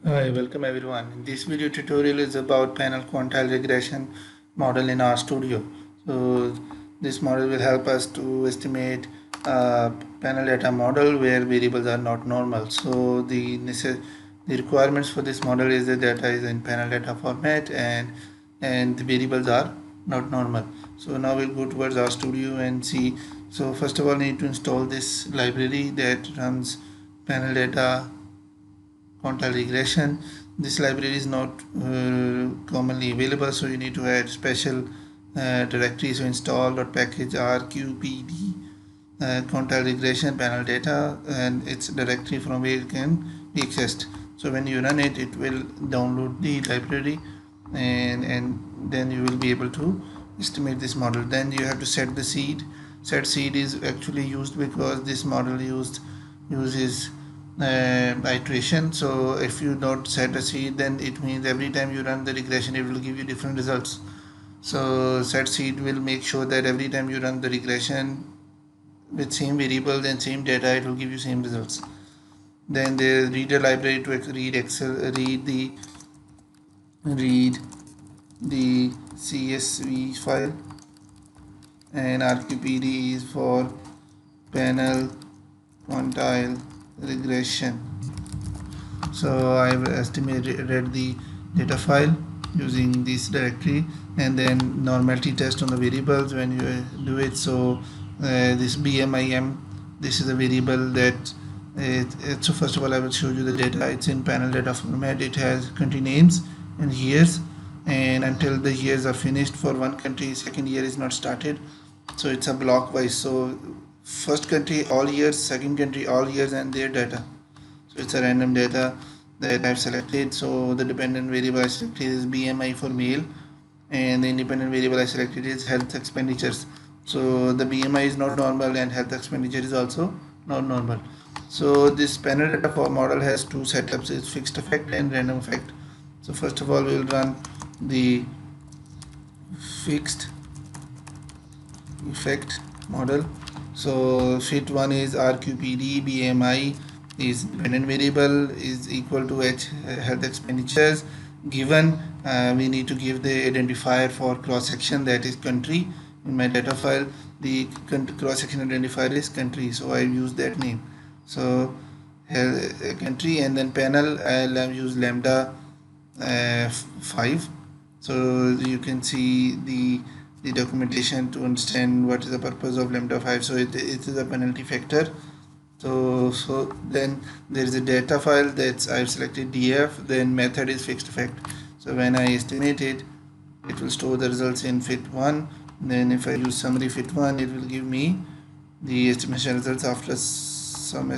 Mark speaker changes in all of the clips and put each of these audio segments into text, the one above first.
Speaker 1: Hi, welcome everyone. This video tutorial is about panel quantile regression model in RStudio. So this model will help us to estimate panel data model where variables are not normal. So the requirements for this model is the data is in panel data format and the variables are not normal. So now we'll go towards RStudio and see. So first of all, need to install this library that runs panel data quantile regression. This library is not commonly available, so you need to add special directory. So install.package rqpd quantile regression panel data, and its directory from where it can be accessed. So when you run it, it will download the library, and then you will be able to estimate this model. Then you have to set the seed. Set seed is actually used because this model uses iteration. So if you don't set a seed, then it means every time you run the regression, it will give you different results. So set seed will make sure that every time you run the regression with same variables and same data, it will give you same results. Then the reader library to read the CSV file, and RQPD is for panel quantile regression. So I've read the data file using this directory, and then normality test on the variables when you do it. So this BMIM, this is a variable that so first of all I will show you the data. It's in panel data format. It has country names and years, and until the years are finished for one country, second year is not started. So it's a block wise. So first country all years, second country all years, and their data. So it's a random data that I've selected. So the dependent variable I selected is BMI for male, and the independent variable I selected is health expenditures. So the BMI is not normal and health expenditure is also not normal. So this panel data for model has two setups: it's fixed effect and random effect. So first of all, we will run the fixed effect model. So fit one is RQPD, BMI is dependent variable is equal to health expenditures. Given we need to give the identifier for cross section, that is country. In my data file, the cross section identifier is country, so I use that name. So country, and then panel I'll use lambda 5. So you can see the documentation to understand what is the purpose of lambda 5. So it is a penalty factor. So then there is a data file that's I've selected df, then method is fixed effect. So when I estimate it, it will store the results in fit1. Then if I use summary fit1, it will give me the estimation results after some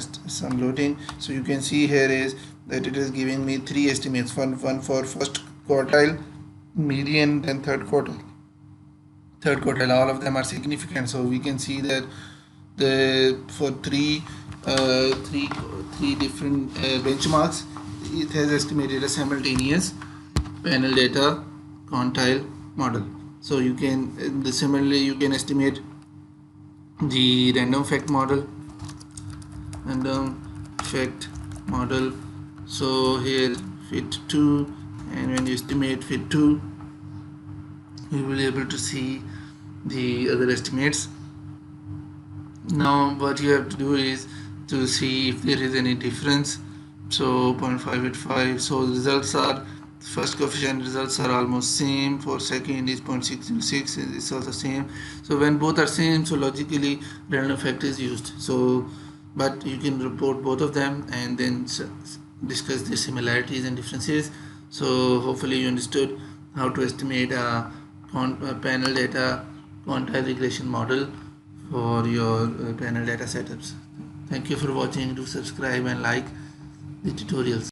Speaker 1: loading. So you can see here is that it is giving me three estimates, one for first quartile, median, and third quartile. All of them are significant. So we can see that for three different benchmarks, it has estimated a simultaneous panel data quantile model. So you can similarly you can estimate the random effect model. So here fit 2, and when you estimate fit 2, you will be able to see the other estimates. Now what you have to do is to see if there is any difference. So 0.585. So the results are, first coefficient results are almost same. For second is 0.606, it's also same. So when both are same, so logically random effect is used. So but you can report both of them and then discuss the similarities and differences. So hopefully you understood how to estimate a panel data quantile regression model for your panel data setups. Thank you for watching. Do subscribe and like the tutorials.